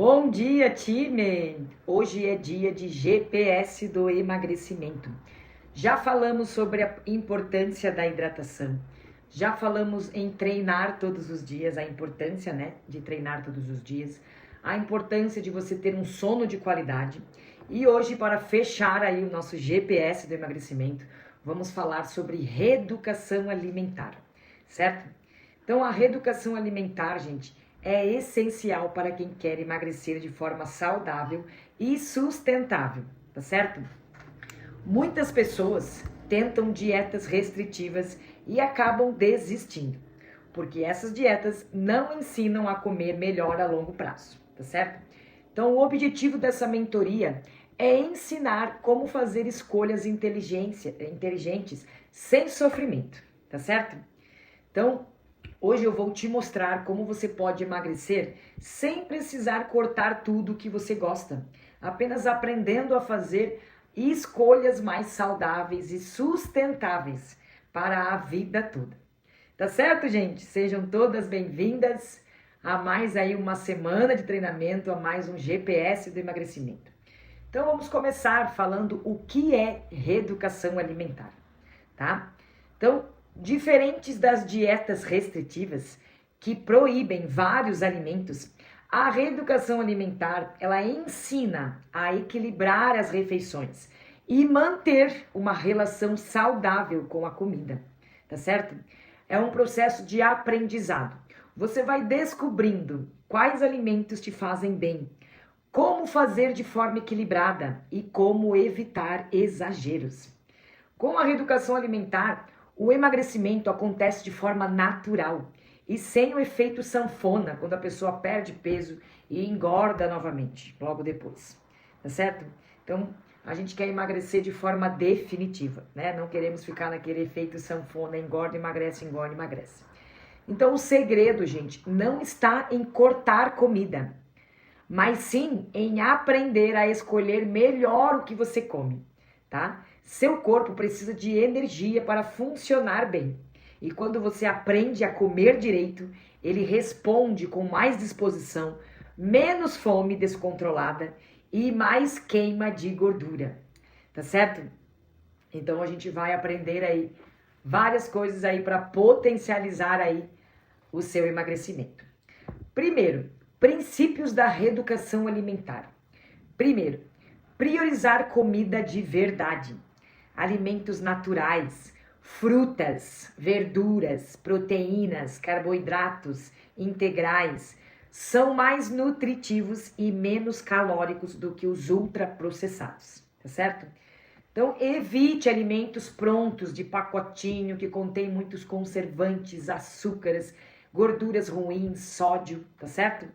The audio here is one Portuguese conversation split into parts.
Bom dia, time! Hoje é dia de GPS do emagrecimento. Já falamos sobre a importância da hidratação. Já falamos em treinar todos os dias, a importância, de treinar todos os dias. A importância de você ter um sono de qualidade. E hoje, para fechar aí o nosso GPS do emagrecimento, vamos falar sobre reeducação alimentar, certo? Então, a reeducação alimentar, gente, é essencial para quem quer emagrecer de forma saudável e sustentável, tá certo? Muitas pessoas tentam dietas restritivas e acabam desistindo, porque essas dietas não ensinam a comer melhor a longo prazo, tá certo? Então, o objetivo dessa mentoria é ensinar como fazer escolhas inteligentes sem sofrimento, tá certo? Então, hoje eu vou te mostrar como você pode emagrecer sem precisar cortar tudo que você gosta, apenas aprendendo a fazer escolhas mais saudáveis e sustentáveis para a vida toda. Tá certo, gente? Sejam todas bem-vindas a mais aí uma semana de treinamento, a mais um GPS do emagrecimento. Então vamos começar falando o que é reeducação alimentar, tá? Então, diferentes das dietas restritivas que proíbem vários alimentos, a reeducação alimentar, ela ensina a equilibrar as refeições e manter uma relação saudável com a comida, tá certo? É um processo de aprendizado. Você vai descobrindo quais alimentos te fazem bem, como fazer de forma equilibrada e como evitar exageros. Com a reeducação alimentar, o emagrecimento acontece de forma natural e sem o efeito sanfona, quando a pessoa perde peso e engorda novamente, logo depois, tá certo? Então, a gente quer emagrecer de forma definitiva, né? Não queremos ficar naquele efeito sanfona, engorda, emagrece, engorda, emagrece. Então, o segredo, gente, não está em cortar comida, mas sim em aprender a escolher melhor o que você come, tá? Seu corpo precisa de energia para funcionar bem. E quando você aprende a comer direito, ele responde com mais disposição, menos fome descontrolada e mais queima de gordura. Tá certo? Então a gente vai aprender aí várias coisas aí para potencializar aí o seu emagrecimento. Primeiro, princípios da reeducação alimentar. Primeiro, priorizar comida de verdade. Alimentos naturais, frutas, verduras, proteínas, carboidratos integrais são mais nutritivos e menos calóricos do que os ultraprocessados, tá certo? Então, evite alimentos prontos de pacotinho que contém muitos conservantes, açúcares, gorduras ruins, sódio, tá certo?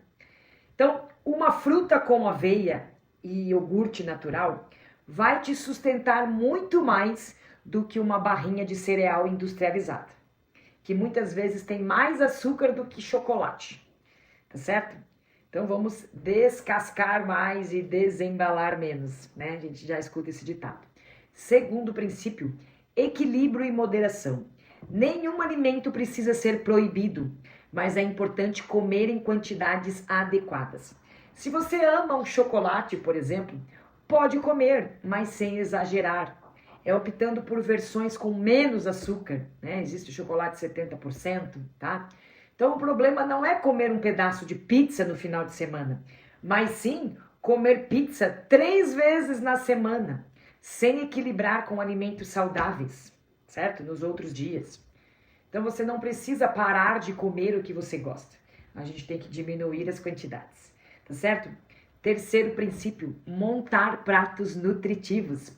Então, uma fruta como aveia e iogurte natural vai te sustentar muito mais do que uma barrinha de cereal industrializada, que muitas vezes tem mais açúcar do que chocolate, tá certo? Então vamos descascar mais e desembalar menos, né? A gente já escuta esse ditado. Segundo princípio, equilíbrio e moderação. Nenhum alimento precisa ser proibido, mas é importante comer em quantidades adequadas. Se você ama um chocolate, por exemplo, pode comer, mas sem exagerar. É optando por versões com menos açúcar, né? Existe o chocolate 70%, tá? Então o problema não é comer um pedaço de pizza no final de semana, mas sim comer pizza 3 vezes na semana, sem equilibrar com alimentos saudáveis, certo? Nos outros dias. Então você não precisa parar de comer o que você gosta. A gente tem que diminuir as quantidades, tá certo? Terceiro princípio, montar pratos nutritivos.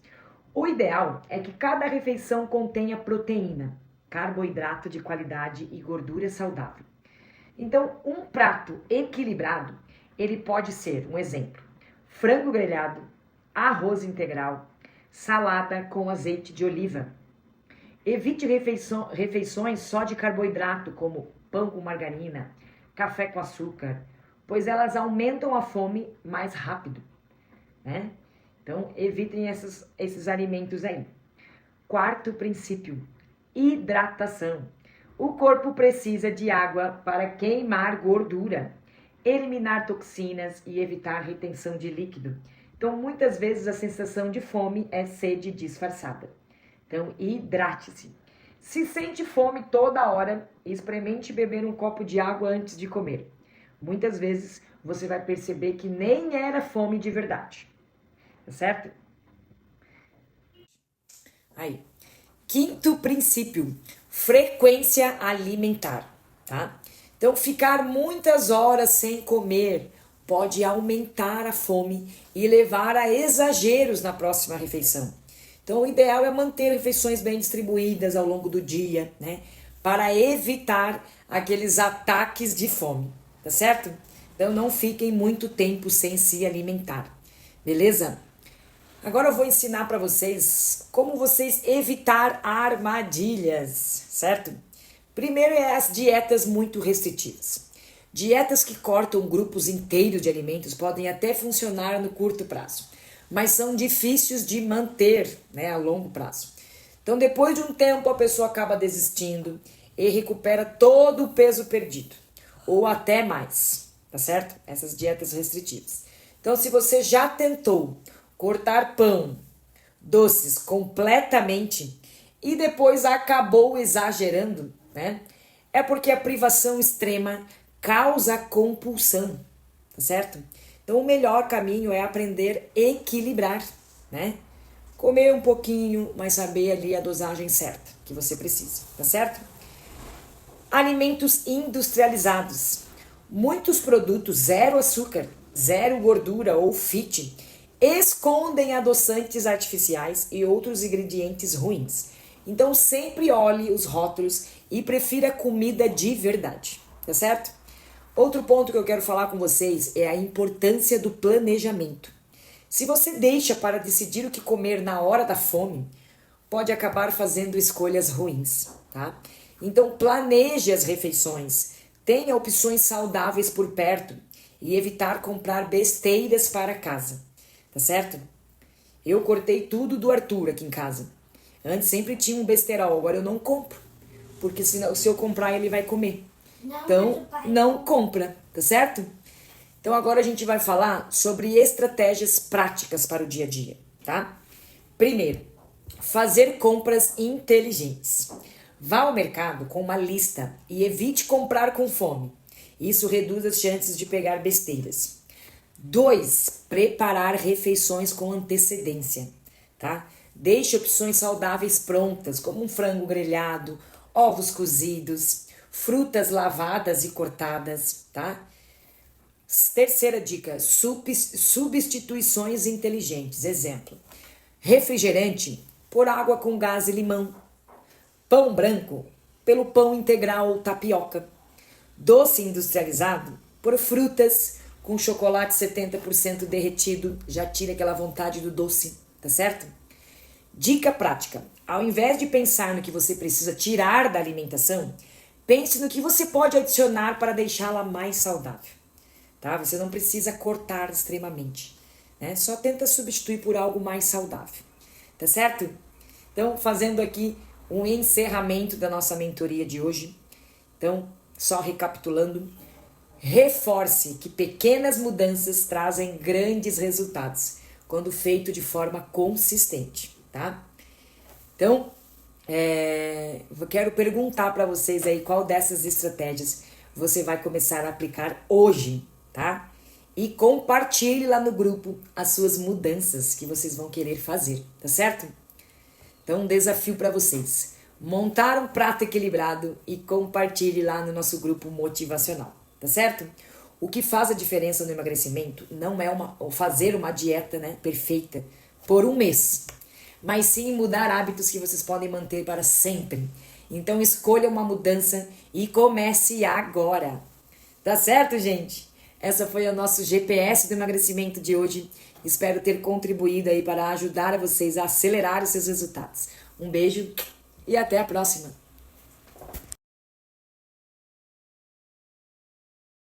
O ideal é que cada refeição contenha proteína, carboidrato de qualidade e gordura saudável. Então, um prato equilibrado, ele pode ser, um exemplo, frango grelhado, arroz integral, salada com azeite de oliva. Evite refeições só de carboidrato, como pão com margarina, café com açúcar, pois elas aumentam a fome mais rápido, né? Então, evitem esses alimentos aí. Quarto princípio, hidratação. O corpo precisa de água para queimar gordura. eliminar toxinas e evitar retenção de líquido. Então, muitas vezes a sensação de fome é sede disfarçada. Então, hidrate-se. Se sente fome toda hora, experimente beber um copo de água antes de comer. Muitas vezes você vai perceber que nem era fome de verdade. Tá certo? Aí. Quinto princípio, frequência alimentar, tá? Então, ficar muitas horas sem comer pode aumentar a fome e levar a exageros na próxima refeição. Então, o ideal é manter refeições bem distribuídas ao longo do dia, né? Para evitar aqueles ataques de fome, tá certo? Então, não fiquem muito tempo sem se alimentar, beleza? Agora eu vou ensinar para vocês como vocês evitar armadilhas, certo? Primeiro é as dietas muito restritivas. Dietas que cortam grupos inteiros de alimentos podem até funcionar no curto prazo, mas são difíceis de manter, né, a longo prazo. Então, depois de um tempo, a pessoa acaba desistindo e recupera todo o peso perdido, ou até mais, tá certo? Essas dietas restritivas. Então, se você já tentou cortar pão, doces completamente e depois acabou exagerando, né? É porque a privação extrema causa compulsão, tá certo? Então o melhor caminho é aprender a equilibrar, né? Comer um pouquinho, mas saber ali a dosagem certa que você precisa, tá certo? Alimentos industrializados. Muitos produtos zero açúcar, zero gordura ou fit escondem adoçantes artificiais e outros ingredientes ruins. Então sempre olhe os rótulos e prefira comida de verdade, tá certo? Outro ponto que eu quero falar com vocês é a importância do planejamento. Se você deixa para decidir o que comer na hora da fome, pode acabar fazendo escolhas ruins, tá? Então planeje as refeições, tenha opções saudáveis por perto e evitar comprar besteiras para casa, tá certo? Eu cortei tudo do Arthur aqui em casa. Antes sempre tinha um besterol, agora eu não compro, porque se eu comprar ele vai comer. Então não compra, tá certo? Então agora a gente vai falar sobre estratégias práticas para o dia a dia, tá? Primeiro, fazer compras inteligentes. Vá ao mercado com uma lista e evite comprar com fome. Isso reduz as chances de pegar besteiras. 2. Preparar refeições com antecedência, tá? Deixe opções saudáveis prontas, como um frango grelhado, ovos cozidos, frutas lavadas e cortadas, tá? Terceira dica, substituições inteligentes. Exemplo, refrigerante por água com gás e limão. Pão branco pelo pão integral ou tapioca. Doce industrializado por frutas com chocolate 70% derretido. Já tira aquela vontade do doce, tá certo? Dica prática. Ao invés de pensar no que você precisa tirar da alimentação, pense no que você pode adicionar para deixá-la mais saudável. Tá? Você não precisa cortar extremamente, né? Só tenta substituir por algo mais saudável, tá certo? Então, fazendo aqui um encerramento da nossa mentoria de hoje. Então, só recapitulando, reforce que pequenas mudanças trazem grandes resultados quando feito de forma consistente, tá? Então, eu quero perguntar para vocês aí qual dessas estratégias você vai começar a aplicar hoje, tá? E compartilhe lá no grupo as suas mudanças que vocês vão querer fazer, tá certo? Então, um desafio para vocês. Montar um prato equilibrado e compartilhe lá no nosso grupo motivacional, tá certo? O que faz a diferença no emagrecimento não é fazer uma dieta, né, perfeita por um mês, mas sim mudar hábitos que vocês podem manter para sempre. Então, escolha uma mudança e comece agora. Tá certo, gente? Essa foi o nosso GPS do emagrecimento de hoje. Espero ter contribuído aí para ajudar vocês a acelerar os seus resultados. Um beijo e até a próxima!